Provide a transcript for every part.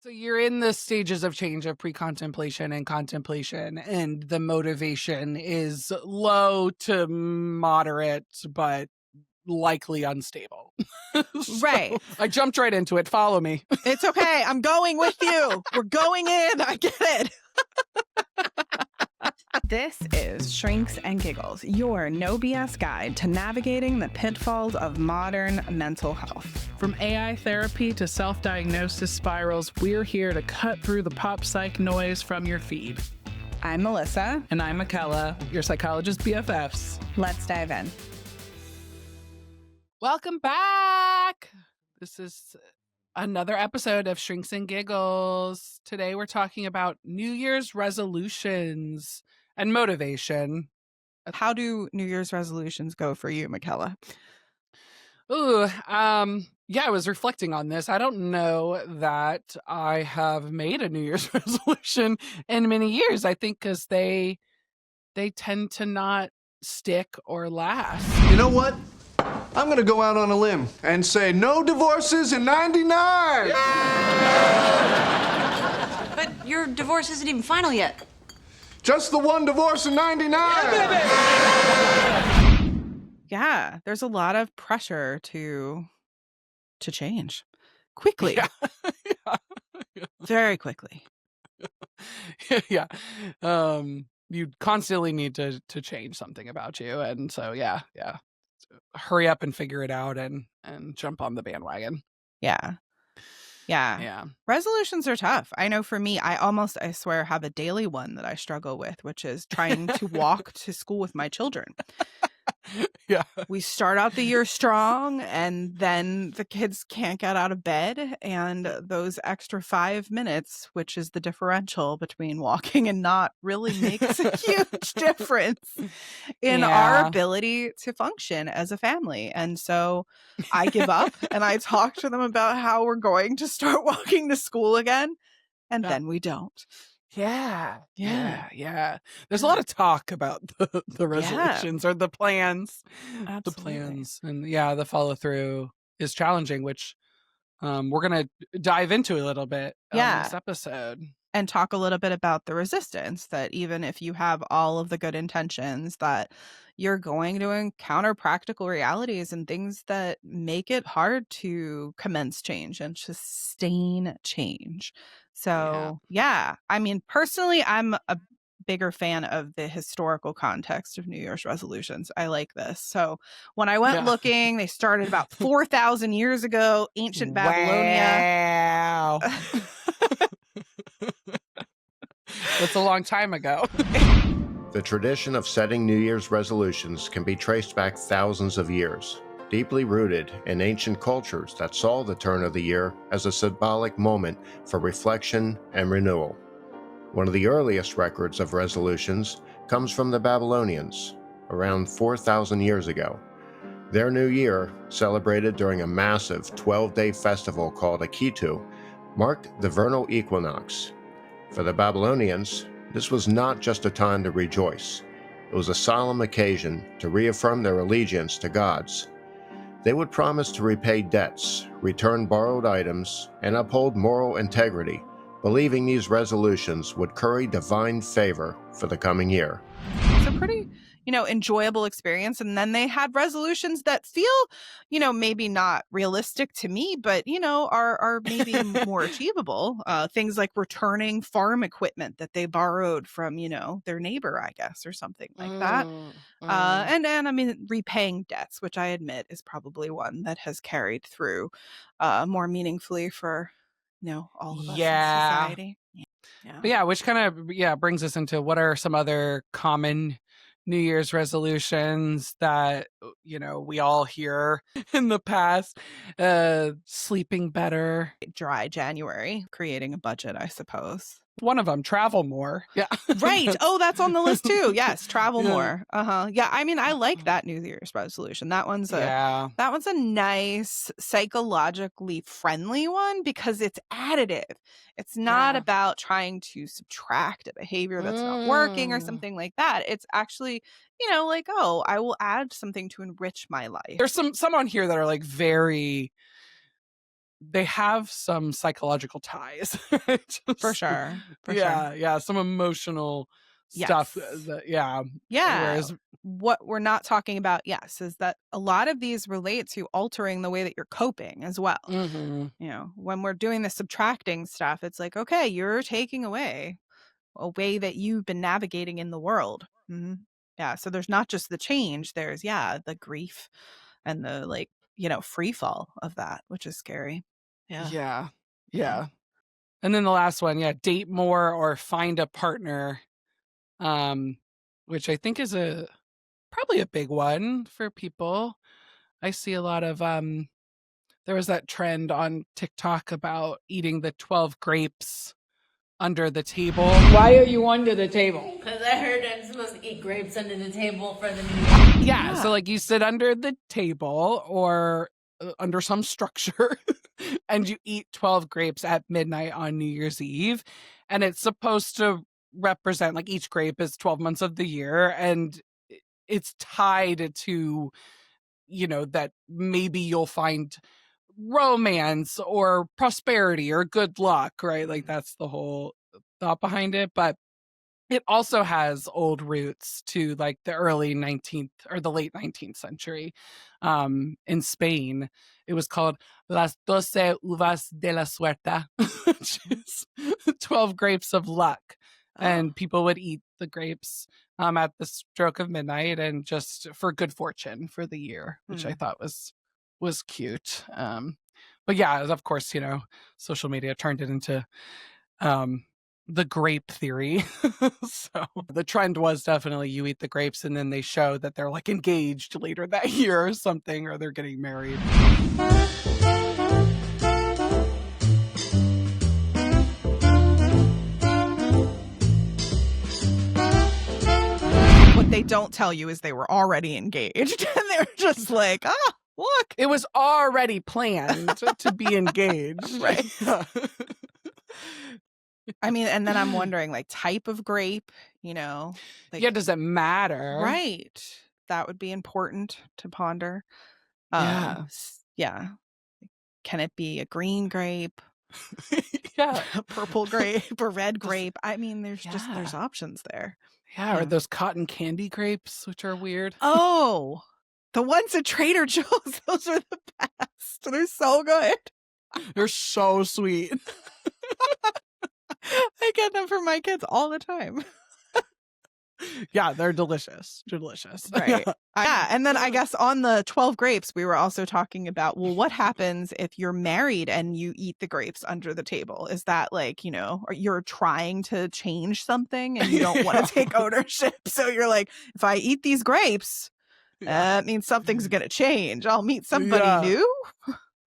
So you're in the stages of change of pre-contemplation and contemplation, and the motivation is low to moderate, but likely unstable. Right. So I jumped right into it. Follow me. It's okay. I'm going with you. We're going in. I get it. This is Shrinks and Giggles, your no BS guide to navigating the pitfalls of modern mental health. From AI therapy to self-diagnosis spirals, we're here to cut through the pop psych noise from your feed. I'm Melissa. And I'm Michaela, your psychologist BFFs. Let's dive in. Welcome back. This is another episode of Shrinks and Giggles. Today we're talking about New Year's resolutions and motivation. How do New Year's resolutions go for you, Michaela? Ooh, yeah, I was reflecting on this. I don't know that I have made a New Year's resolution in many years. I think because they tend to not stick or last. You know what? I'm gonna go out on a limb and say no divorces in '99. But your divorce isn't even final yet. Just the one divorce in '99. Yeah, there's a lot of pressure to change quickly. Yeah. Very quickly. Yeah. You constantly need to change something about you. And so, yeah. Hurry up and figure it out and jump on the bandwagon. Yeah. Resolutions are tough. I know for me, I swear, have a daily one that I struggle with, which is trying to walk to school with my children. Yeah. We start out the year strong, and then the kids can't get out of bed. And those extra 5 minutes, which is the differential between walking and not, really makes a huge difference in our ability to function as a family. And so I give up and I talk to them about how we're going to start walking to school again. And then we don't. Yeah. There's a lot of talk about the resolutions or the plans. Absolutely. The plans. And the follow through is challenging, which we're going to dive into a little bit on this episode. And talk a little bit about the resistance that even if you have all of the good intentions, that you're going to encounter practical realities and things that make it hard to commence change and sustain change. So, I mean, personally, I'm a bigger fan of the historical context of New Year's resolutions. I like this. So when I went looking, they started about 4,000 years ago, ancient Babylonia. Wow. That's a long time ago. The tradition of setting New Year's resolutions can be traced back thousands of years, deeply rooted in ancient cultures that saw the turn of the year as a symbolic moment for reflection and renewal. One of the earliest records of resolutions comes from the Babylonians, around 4,000 years ago. Their new year, celebrated during a massive 12-day festival called Akitu, marked the vernal equinox. For the Babylonians, this was not just a time to rejoice. It was a solemn occasion to reaffirm their allegiance to gods. They would promise to repay debts, return borrowed items, and uphold moral integrity, believing these resolutions would curry divine favor for the coming year. It's a pretty, enjoyable experience. And then they had resolutions that feel, maybe not realistic to me, but, are maybe more achievable. Things like returning farm equipment that they borrowed from, their neighbor, I guess, or something like that. And I mean, repaying debts, which I admit is probably one that has carried through more meaningfully for, all of us in society. But which kind of brings us into what are some other common New Year's resolutions that we all hear in the past. Sleeping better, dry January, creating a budget, I suppose. One of them, travel more. Yeah. Right. Oh, that's on the list too. Yes, travel more. Yeah, I mean, I like that New Year's resolution. That one's a nice, psychologically friendly one because it's additive. It's not about trying to subtract a behavior that's not working or something like that. It's actually, like, oh, I will add something to enrich my life. There's some on here that are like very they have some psychological ties. For Just, sure. For sure. yeah, some emotional stuff Yes. that, Yeah. whereas What we're not talking about, yes, is that a lot of these relate to altering the way that you're coping as well. mhm, When we're doing the subtracting stuff, it's like, okay, you're taking away a way that you've been navigating in the world. Yeah. So there's not just the change, there's, the grief and the free fall of that, which is scary. Yeah. yeah, Yeah. yeah. And then the last one, date more or find a partner, um, which I think is probably a big one for people. I see a lot of there was that trend on TikTok about eating the 12 grapes under the table. Why are you under the table? Because I heard I'm supposed to eat grapes under the table for the new year. Yeah, so like you sit under the table or under some structure and you eat 12 grapes at midnight on New Year's Eve, and it's supposed to represent, like, each grape is 12 months of the year, and it's tied to, that maybe you'll find romance or prosperity or good luck, right? Like, that's the whole thought behind it. But it also has old roots to, like, the early 19th or the late 19th century. In Spain, it was called Las 12 uvas de la suerte, which is 12 grapes of luck. And people would eat the grapes at the stroke of midnight, and just for good fortune for the year, which I thought was cute. But yeah, of course, social media turned it into the grape theory. So the trend was definitely you eat the grapes and then they show that they're, like, engaged later that year or something, or they're getting married. What they don't tell you is they were already engaged and they're just like, look. It was already planned to be engaged. Right. I mean, and then I'm wondering, like, type of grape, like, Does it matter? right. That would be important to ponder. Yeah. Yeah. Can it be a green grape, Yeah. a purple grape, a red grape? I mean, there's options there. Yeah, or those cotton candy grapes, which are weird. Oh, the ones at Trader Joe's, those are the best. They're so good. They're so sweet. I get them for my kids all the time. Yeah, they're delicious. Delicious. Right. Yeah. And then I guess on the 12 grapes, we were also talking about, well, what happens if you're married and you eat the grapes under the table? Is that like, or you're trying to change something and you don't want to take ownership? So you're like, if I eat these grapes, that means something's going to change. I'll meet somebody new.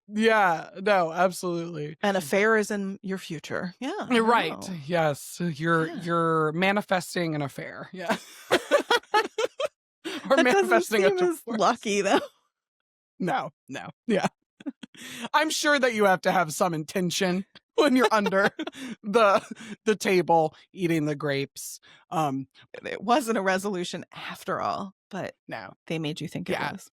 Yeah, no, absolutely. An affair is in your future. Yeah. You're right. Wow. Yes. You're manifesting an affair. Yeah. Or That manifesting a doesn't seem as divorce. lucky though. No. Yeah. I'm sure that you have to have some intention when you're under the table eating the grapes. It wasn't a resolution after all, but No. they made you think it was.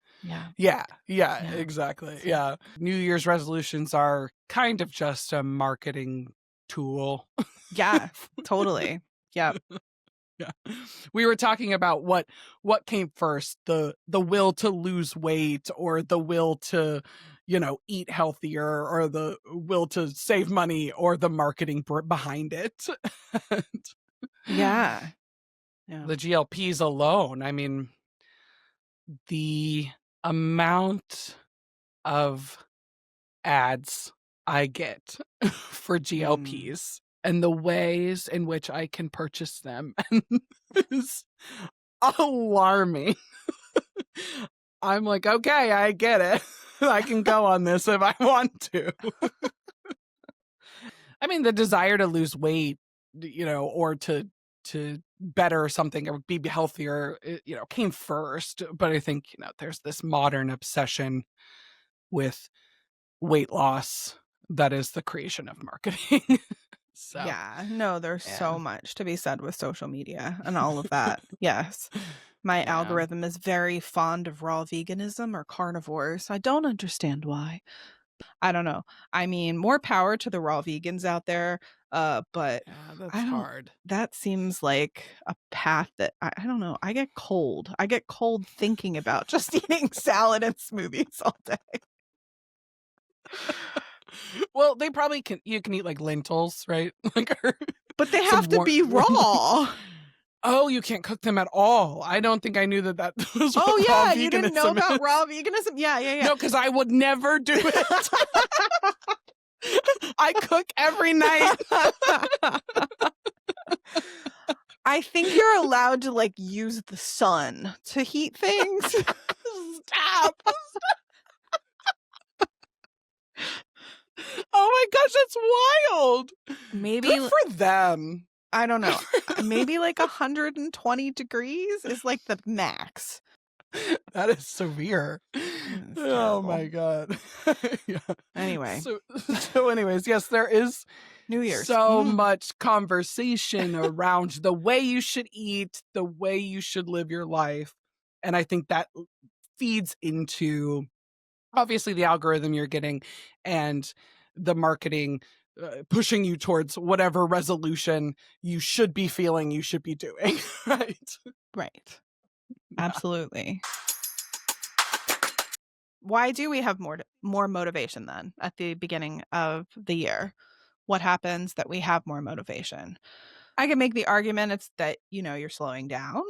Yeah, exactly. Yeah. New Year's resolutions are kind of just a marketing tool. Yeah, totally. Yep. Yeah. We were talking about what came first, the will to lose weight, or the will to, eat healthier, or the will to save money, or the marketing behind it. Yeah. The GLPs alone, I mean, the amount of ads I get for GLPs and the ways in which I can purchase them is alarming. I'm like, okay, I get it. I can go on this if I want to. I mean, the desire to lose weight, or to better something or be healthier, came first. But I think, there's this modern obsession with weight loss that is the creation of marketing. So, Yeah. No, there's so much to be said with social media and all of that. Yes. My algorithm is very fond of raw veganism or carnivores. I don't understand why. I don't know. I mean, more power to the raw vegans out there. But Yeah, that's I don't. hard. That seems like a path that I don't know. I get cold. I get cold thinking about just eating salad and smoothies all day. Well, they probably can. You can eat like lentils, right? Like, But they some have to be raw. Oh, you can't cook them at all. I don't think I knew that was Oh what raw yeah, you didn't know veganism about is. raw veganism? Yeah. No, because I would never do it. I cook every night. I think you're allowed to like use the sun to heat things. Stop. Oh my gosh, that's wild. Maybe Good for them. I don't know. Maybe like 120 degrees is like the max. That is severe. It's Oh terrible. my god. Yeah. Anyway, So anyways, yes, there is New Year's. so much conversation around the way you should eat, the way you should live your life. And I think that feeds into obviously the algorithm you're getting and the marketing pushing you towards whatever resolution you should be feeling you should be doing. Right. Right. Absolutely. Why do we have more motivation then at the beginning of the year? What happens that we have more motivation? I can make the argument it's that, you're slowing down,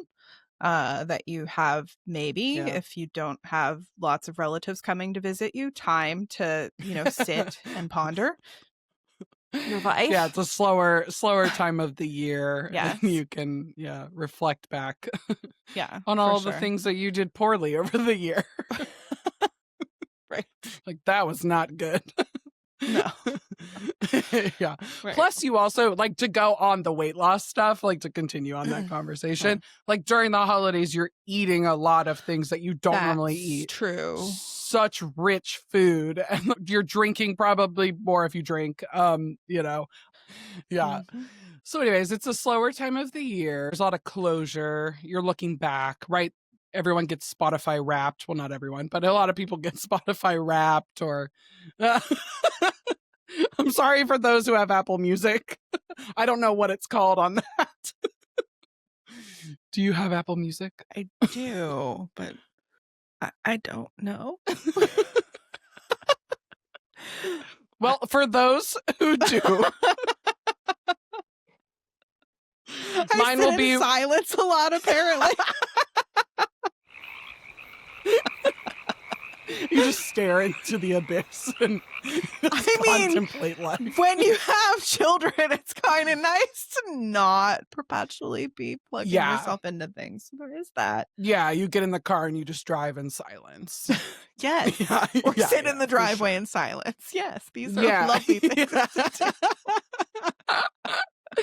that you have maybe, if you don't have lots of relatives coming to visit you, time to, sit and ponder your life. Yeah, it's a slower time of the year. Yes. And you can reflect back on for all the sure. things that you did poorly over the year. Right. Like that was not good. No. Yeah. Right. Plus you also like to go on the weight loss stuff, like to continue on that conversation. Like during the holidays, you're eating a lot of things that you don't normally eat. True. Such rich food, and you're drinking probably more if you drink. Yeah. Mhm. So anyways, it's a slower time of the year. There's a lot of closure. You're looking back, right? Everyone gets Spotify Wrapped. Well, not everyone, but a lot of people get Spotify Wrapped or I'm sorry for those who have Apple Music. I don't know what it's called on that. Do you have Apple Music? I do, but I don't know. Well, for those who do, mine will be silence a lot, apparently. you just stare into the abyss and contemplate life. When you have children, it's kind of nice to not perpetually be plugging yourself into things. So there is that. Yeah, you get in the car and you just drive in silence. Yes. Or sit in the driveway in silence. Yes, these are lovely things to do.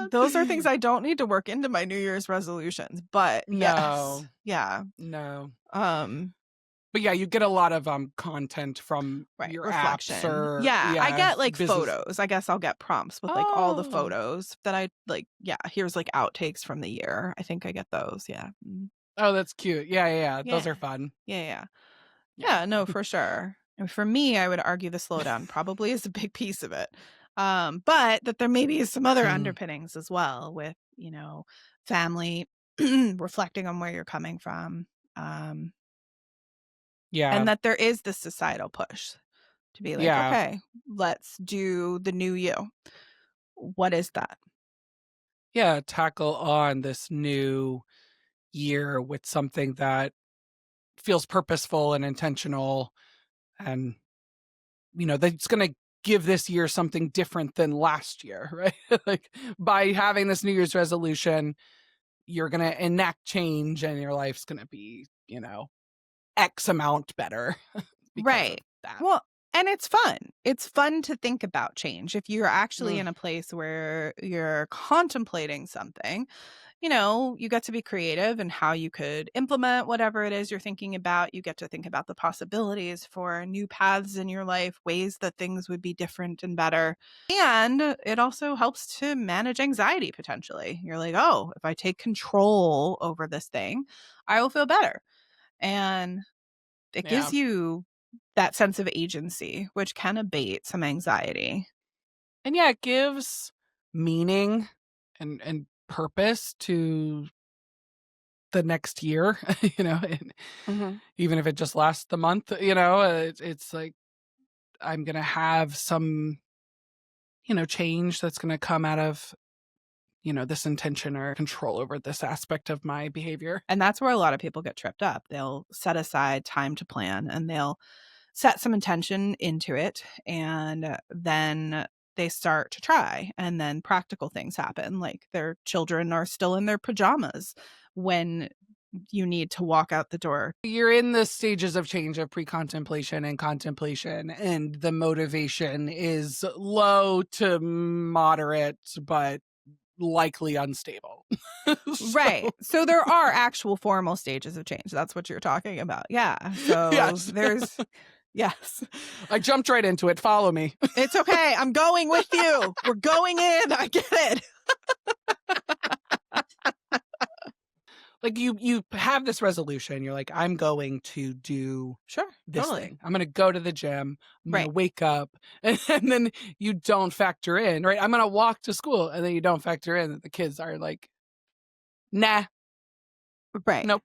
Those are things I don't need to work into my New Year's resolutions, but No. yes. Yeah. No. But yeah, you get a lot of content from your reflection. apps or I get like business. photos. I guess I'll get prompts with like all the photos that I like. Yeah, here's like outtakes from the year. I think I get those. Yeah. Oh, that's cute. Yeah. Those are fun. Yeah, no, for sure. And for me, I would argue the slowdown probably is a big piece of it. But that there maybe is some other underpinnings as well with, family reflecting on where you're coming from. And that there is this societal push to be like, okay, let's do the new you. What is that? Yeah, tackle on this new year with something that feels purposeful and intentional and that's going to give this year something different than last year, right? Like by having this New Year's resolution, you're going to enact change and your life's going to be, X amount better. Right. Well, and it's fun. It's fun to think about change. If you're actually in a place where you're contemplating something, you get to be creative in how you could implement whatever it is you're thinking about. You get to think about the possibilities for new paths in your life, ways that things would be different and better. And it also helps to manage anxiety potentially. You're like, oh, if I take control over this thing, I will feel better. And it gives you that sense of agency, which can abate some anxiety. And yeah, it gives meaning and purpose to the next year, and even if it just lasts the month, it's like I'm gonna have some, change that's gonna come out of, this intention or control over this aspect of my behavior. And that's where a lot of people get tripped up. They'll set aside time to plan and they'll set some intention into it. And then they start to try. And then practical things happen, like their children are still in their pajamas when you need to walk out the door. You're in the stages of change of pre-contemplation and contemplation, and the motivation is low to moderate, but likely unstable. Right. So there are actual formal stages of change. That's what you're talking about. Yeah. So Yes. there's, yes. I jumped right into it. Follow me. It's okay. I'm going with you. We're going in. I get it. Like you have this resolution. You're like, I'm going to do Sure. this Totally. thing. I'm going to go to the gym. I'm going Right. to wake up. And then you don't factor in, right? I'm going to walk to school. And then you don't factor in that the kids are like, nah, Right. nope.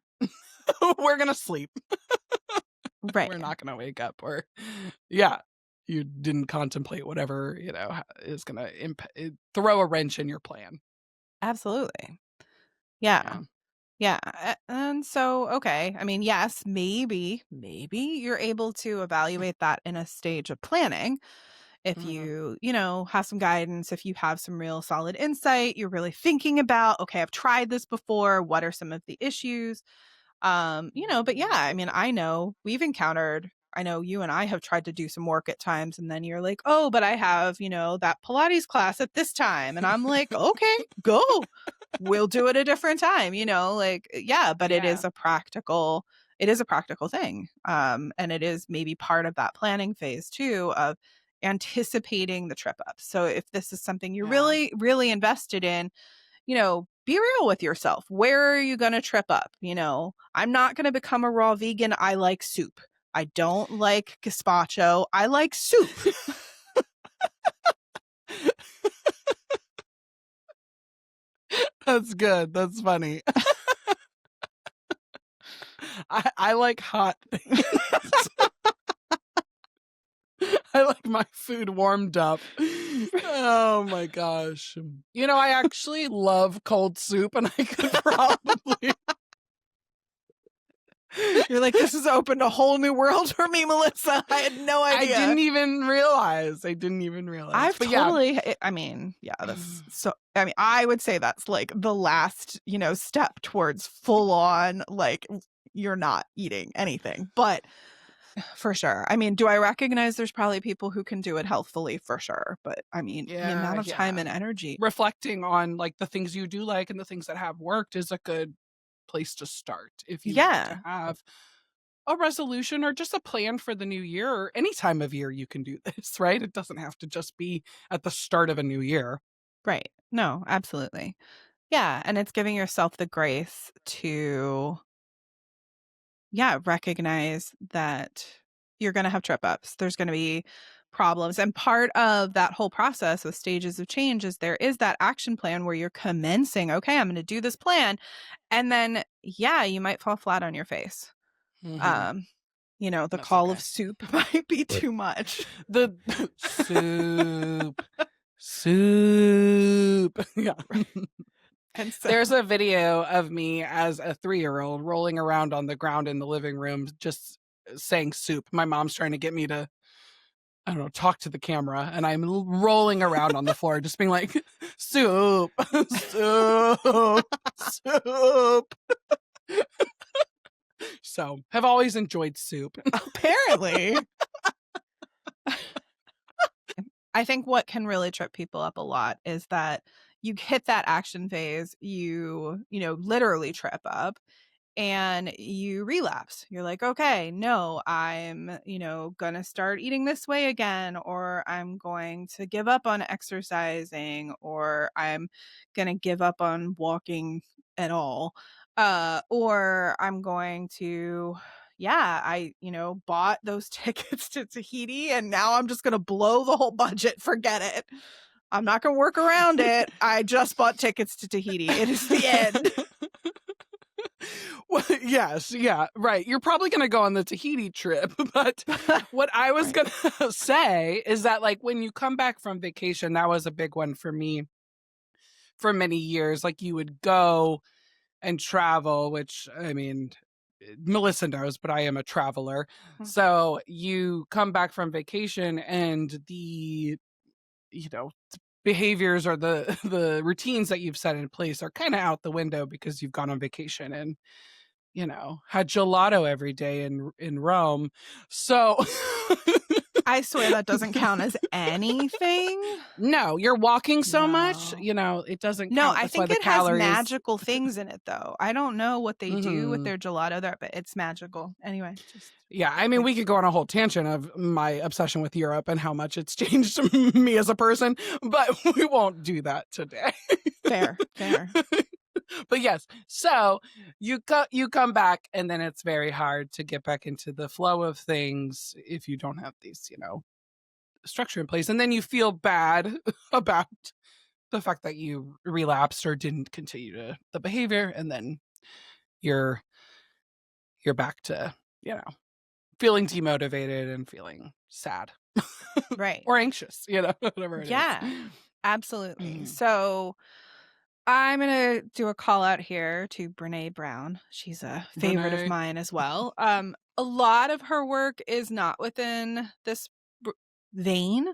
We're going to sleep. Right. We're not going to wake up. Or, yeah, you didn't contemplate whatever, is going to throw a wrench in your plan. Absolutely. Yeah. Yeah. And so, okay. I mean, yes, maybe you're able to evaluate that in a stage of planning. If Mhm. you have some guidance, if you have some real solid insight, you're really thinking about, okay, I've tried this before. What are some of the issues? But yeah, I mean, I know you and I have tried to do some work at times, and then you're like, oh, but I have, that Pilates class at this time. And I'm like, okay, go. We'll do it a different time, yeah, but Yeah. it is a practical thing. And it is maybe part of that planning phase too of anticipating the trip up. So if this is something you're Yeah. really, really invested in, be real with yourself. Where are you going to trip up? I'm not going to become a raw vegan. I like soup. I don't like gazpacho. I like soup. That's good. That's funny. I like hot things. I like my food warmed up. Oh my gosh. I actually love cold soup, and I could probably. You're like, this has opened a whole new world for me, Melissa. I had no idea. I didn't even realize. I've But totally, I mean, yeah, I would say that's like the last, step towards full on, like, you're not eating anything. But for sure. I mean, do I recognize there's probably people who can do it healthfully? For sure. But I mean, the amount of time and energy. reflecting on like the things you do like and the things that have worked is a good place to start if you want Yeah. to have a resolution or just a plan for the new year, or any time of year you can do this, right? It doesn't have to just be at the start of a new year. Right. No, absolutely. Yeah. And it's giving yourself the grace to, recognize that you're going to have trip ups. There's going to be problems. And part of that whole process with stages of change is there is that action plan where you're commencing, okay, I'm going to do this plan. And then, you might fall flat on your face. Mhm. The That's call okay. of soup might be too much. The soup. Yeah. And so, There's a video of me as a 3-year-old rolling around on the ground in the living room, just saying soup. My mom's trying to get me to, I don't know, talk to the camera, and I'm rolling around on the floor, just being like, soup, soup, soup. So, have always enjoyed soup. apparently. I think what can really trip people up a lot is that you hit that action phase, literally trip up and you relapse. You're like, okay, no, I'm, gonna start eating this way again, or I'm going to give up on exercising, or I'm gonna give up on walking at all. Or I'm going to, yeah, I, bought those tickets to Tahiti and now I'm just going to blow the whole budget. Forget it. I'm not going to work around it. I just bought tickets to Tahiti. It is the end. Well, yes, yeah, right. You're probably going to go on the Tahiti trip, but what I was Right. going to say is that, like, when you come back from vacation, that was a big one for me for many years. Like, you would go and travel, which, I mean, Melissa knows, but I am a traveler. Mhm. So you come back from vacation and the, you know, behaviors or the the routines that you've set in place are kind of out the window because you've gone on vacation and, had gelato every day in Rome. So I swear that doesn't count as anything. no, you're walking so much, No. it doesn't No, count. I That's why think the it has calories. magical things in it, though. I don't know what they do with Mhm. their gelato there, but it's magical. Anyway, just Yeah, I mean, we could go on a whole tangent of my obsession with Europe and how much it's changed me as a person, but we won't do that today. fair. But yes, so you come back and then it's very hard to get back into the flow of things if you don't have these, structure in place. And then you feel bad about the fact that you relapsed or didn't continue the behavior, and then you're back to, feeling demotivated and feeling sad. Right. Or anxious, whatever it is. Yeah, absolutely. Mhm. So I'm going to do a call out here to Brene Brown. She's a favorite of Brene. mine as well. A lot of her work is not within this vein.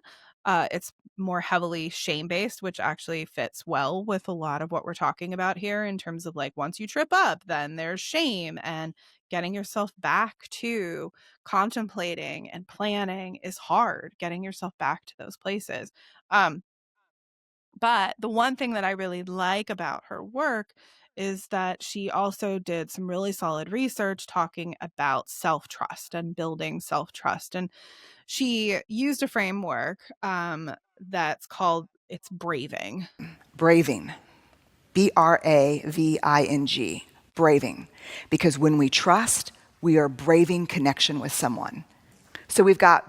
It's more heavily shame based, which actually fits well with a lot of what we're talking about here in terms of like once you trip up, then there's shame, and getting yourself back to contemplating and planning is hard. Getting yourself back to those places. But the one thing that I really like about her work is that she also did some really solid research talking about self-trust and building self-trust. And she used a framework that's called it's braving. Braving. Braving. Braving. Because when we trust, we are braving connection with someone. So we've got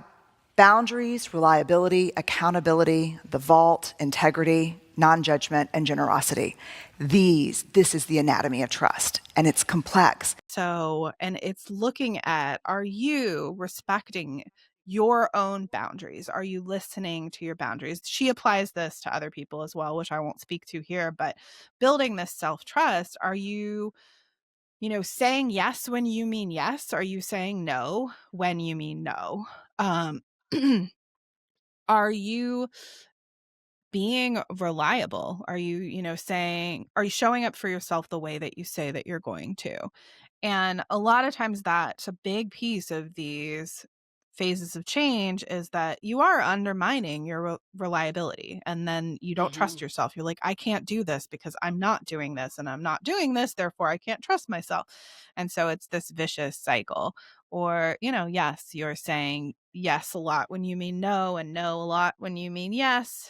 boundaries, reliability, accountability, the vault, integrity, non-judgment, and generosity. This is the anatomy of trust, and it's complex. So, and it's looking at, are you respecting your own boundaries? Are you listening to your boundaries? She applies this to other people as well, which I won't speak to here, but building this self-trust, are you, saying yes when you mean yes? Are you saying no when you mean no? Um, are you being reliable? Are you, are you showing up for yourself the way that you say that you're going to? And a lot of times that's a big piece of these phases of change is that you are undermining your reliability, and then you don't trust Mhm. yourself. You're like, I can't do this because I'm not doing this and I'm not doing this, therefore I can't trust myself. And so it's this vicious cycle. Or, yes, you're saying yes a lot when you mean no, and no a lot when you mean yes.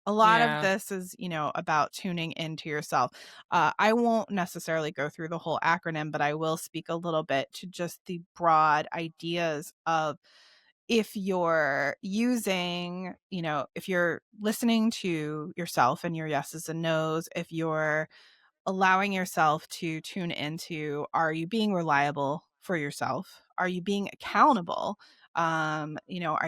A lot of Yeah. this is, about tuning into yourself. I won't necessarily go through the whole acronym, but I will speak a little bit to just the broad ideas of if you're using, if you're listening to yourself and your yeses and nos, if you're allowing yourself to tune into, are you being reliable for yourself? Are you being accountable? Are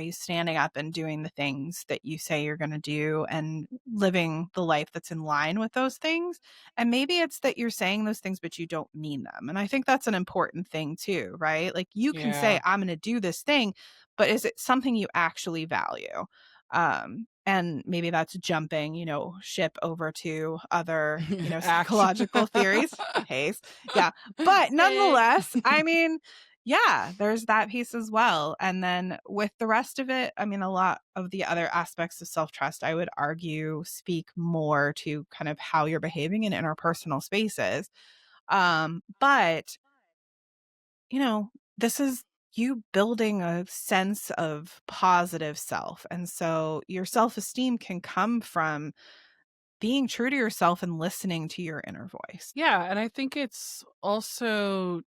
you standing up and doing the things that you say you're going to do and living the life that's in line with those things? And maybe it's that you're saying those things but you don't mean them. And I think that's an important thing too, right? Like you can say Yeah. I'm going to do this thing, but is it something you actually value? And maybe that's jumping, ship over to other, Action. psychological theories. Case. Yeah. But Hey. nonetheless, I mean, yeah, there's that piece as well. And then with the rest of it, I mean, a lot of the other aspects of self-trust, I would argue, speak more to kind of how you're behaving in interpersonal spaces. But this is you building a sense of positive self. And so your self-esteem can come from being true to yourself and listening to your inner voice. Yeah, and I think it's also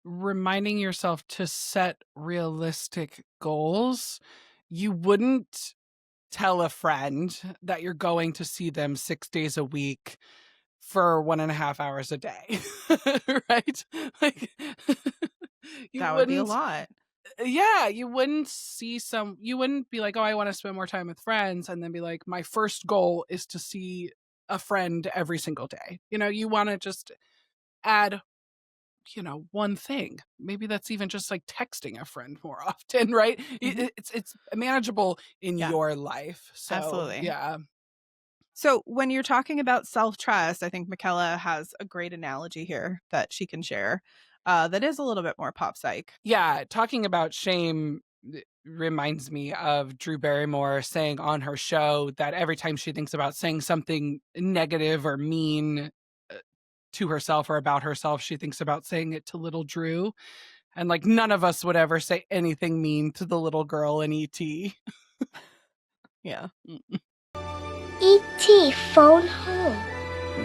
reminding yourself to set realistic goals. You wouldn't tell a friend that you're going to see them 6 days a week for 1.5 hours a day, right? Like, you That would be a wouldn't lot. yeah, you wouldn't be like, "Oh, I wanna spend more time with friends," and then be like, "My first goal is to see a friend every single day." You wanna just add, one thing. Maybe that's even just, like, texting a friend more often, right? Mhm. It's manageable in Yeah, your life, so, absolutely. yeah. So when you're talking about self-trust, I think Michaela has a great analogy here that she can share, that is a little bit more pop psych. Yeah, talking about shame reminds me of Drew Barrymore saying on her show that every time she thinks about saying something negative or mean uh, to herself or about herself, she thinks about saying it to little Drew. And like none of us would ever say anything mean to the little girl in ET. Yeah. E.T. phone home.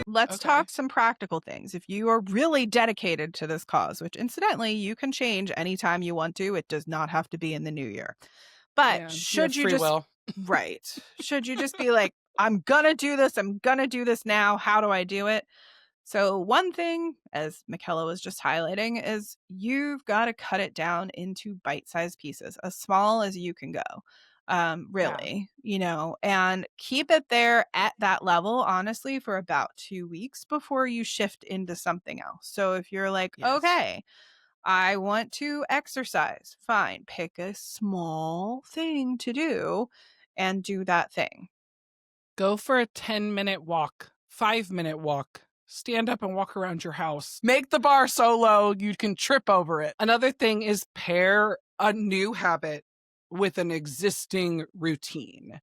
Let's Okay. talk some practical things. If you are really dedicated to this cause, which incidentally you can change anytime you want to, it does not have to be in the new year. But Yeah, you have should you free just, will. right, should you just be like, I'm gonna do this, I'm gonna do this now, how do I do it? So, one thing, as Michaela was just highlighting, is you've got to cut it down into bite sized pieces, as small as you can go. Yeah. Really, and keep it there at that level, honestly, for about 2 weeks before you shift into something else. So, if you're like, Yes. okay, I want to exercise, fine, pick a small thing to do and do that thing. Go for a 10-minute walk, 5-minute walk. Stand up and walk around your house. Make the bar so low you can trip over it. Another thing is pair a new habit with an existing routine.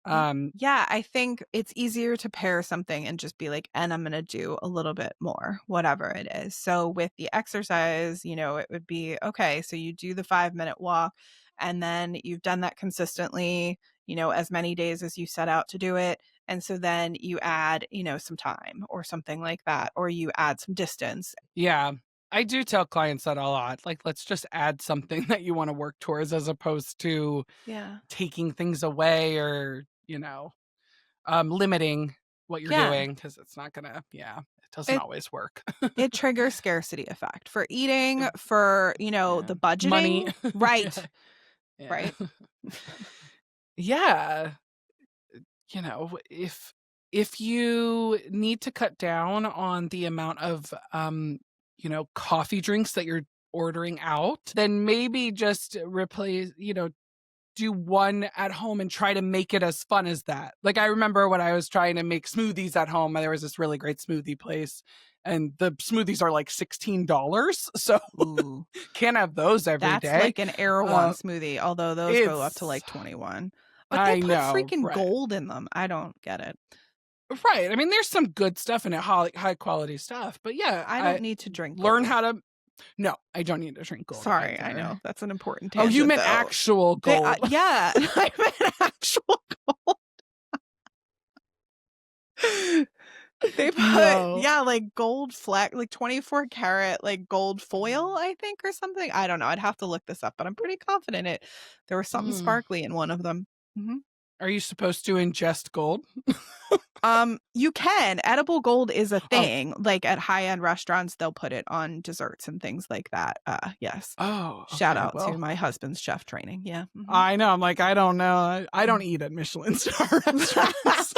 Um, Yeah, I think it's easier to pair something and just be like, and I'm going to do a little bit more, whatever it is. So with the exercise, it would be okay. So you do the 5-minute walk and then you've done that consistently, as many days as you set out to do it. And so then you add, some time or something like that, or you add some distance. yeah, I do tell clients that a lot. Like, let's just add something that you want to work towards as opposed to Yeah. taking things away or, limiting what you're Yeah. doing because it's not gonna, yeah, it doesn't It always work. it triggers scarcity effect for eating, for, Yeah. the Money. budgeting. Yeah. Right. Yeah. Right. Yeah. If you need to cut down on the amount of coffee drinks that you're ordering out, then maybe just replace, do one at home and try to make it as fun as that. Like I remember when I was trying to make smoothies at home, there was this really great smoothie place and the smoothies are like $16. So Ooh. can't have those every That's day. like an Erewhon smoothie, although those go up to It's like 21. But they I put know, freaking right. gold in them. I don't get it. Right. I mean, there's some good stuff in it, high quality stuff. But yeah, I don't I need to drink learn gold. how to. No, I don't need to drink gold Sorry, I know. either. That's an important Oh, you tangent, meant though. actual gold. Yeah, I meant actual gold. They put, No. yeah, like gold fleck, like 24 karat, like gold foil, I think, or something. I don't know. I'd have to look this up, but I'm pretty confident there was something Mm. sparkly in one of them. Mhm. Are you supposed to ingest gold? You can. Edible gold is a Oh, thing. Like at high-end restaurants, they'll put it on desserts and things like that. Yes. oh, Shout okay. out to Well, my husband's chef training. Yeah. I know. I'm like, I don't know. I don't eat at Michelin star restaurants.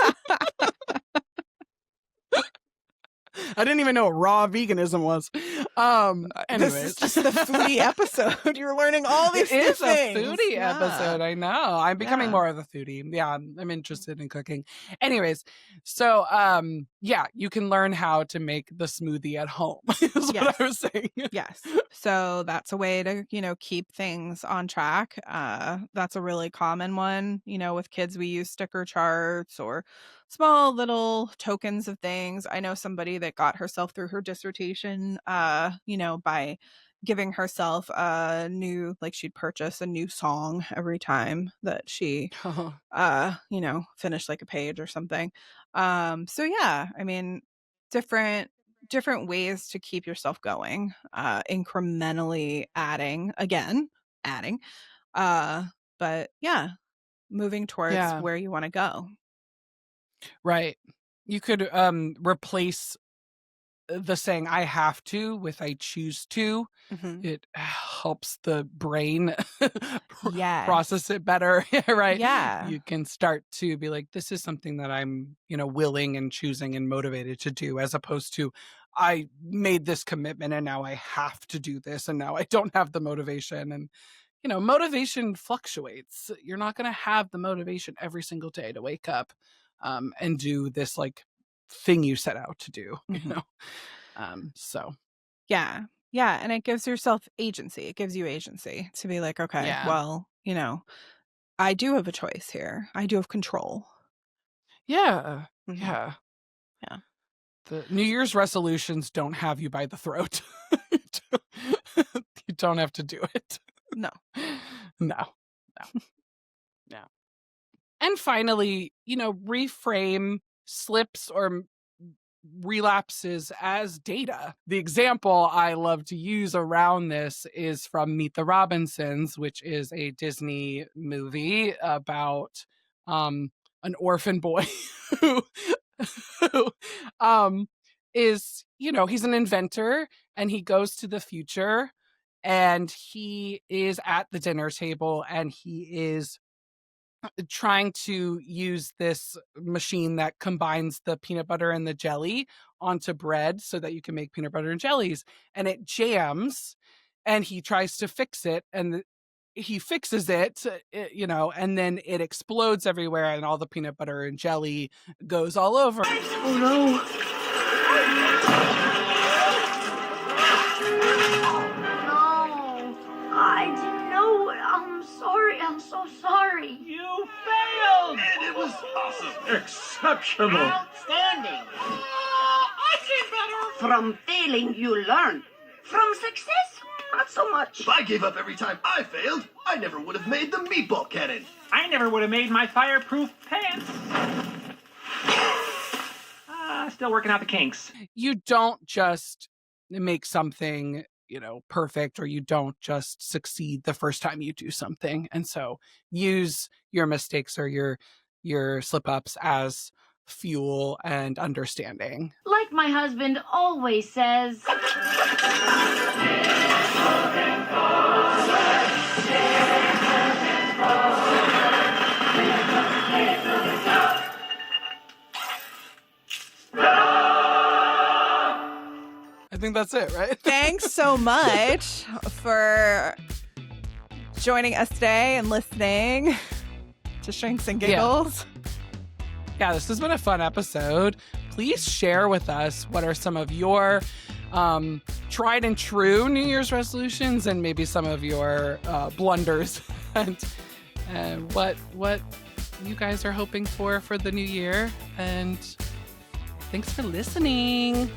I didn't even know what raw veganism was. This is Anyways. just the foodie episode. You're learning all these It new is a things. foodie Yeah. episode. I know. I'm becoming Yeah. more of a foodie. Yeah, I'm interested in cooking. Anyways, so yeah, you can learn how to make the smoothie at home. Is what I was saying. Yes. So that's a way to, keep things on track. That's a really common one. With kids, we use sticker charts or small little tokens of things. I know somebody that got herself through her dissertation, by giving herself a new, like she'd purchase a new song every time that she, finished like a page or something. So yeah, I mean, different different ways to keep yourself going, incrementally adding. But yeah, moving towards Yeah, where you want to go. right. You could replace the saying "I have to" with "I choose to." Hmm. It helps the brain process Yes. it better, right? Yeah. You can start to be like, this is something that I'm, willing and choosing and motivated to do, as opposed to I made this commitment and now I have to do this and now I don't have the motivation. And, motivation fluctuates. You're not going to have the motivation every single day to wake up and do this like thing you set out to do, Hmm. so Yeah. Yeah. And it gives yourself agency. It gives you agency to be like, okay, yeah. well, I do have a choice here. I do have control. Yeah. Hmm. Yeah. Yeah. The New Year's resolutions don't have you by the throat. You don't have to do it. No. No, no, no. And finally, reframe slips or relapses as data. The example I love to use around this is from Meet the Robinsons, which is a Disney movie about an orphan boy who, who is, he's an inventor and he goes to the future and he is at the dinner table and he is trying to use this machine that combines the peanut butter and the jelly onto bread so that you can make peanut butter and jellies, and it jams and he tries to fix it and he fixes it, and then it explodes everywhere and all the peanut butter and jelly goes all over. Oh no. No, I didn't know it. I'm sorry. I'm so sorry. You failed. And it was awesome. Exceptional. Outstanding. I did better. From failing, you learn. From success, not so much. If I gave up every time I failed, I never would have made the meatball cannon. I never would have made my fireproof pants. Still working out the kinks. You don't just make something, perfect, or you don't just succeed the first time you do something. And so use your mistakes or your slip ups as fuel and understanding. Like my husband always says. I think that's it, right? Thanks so much for joining us today and listening to Shrinks and Giggles. Yeah, this has been a fun episode. Please share with us what are some of your tried and true New Year's resolutions and maybe some of your blunders and what you guys are hoping for the new year. And thanks for listening.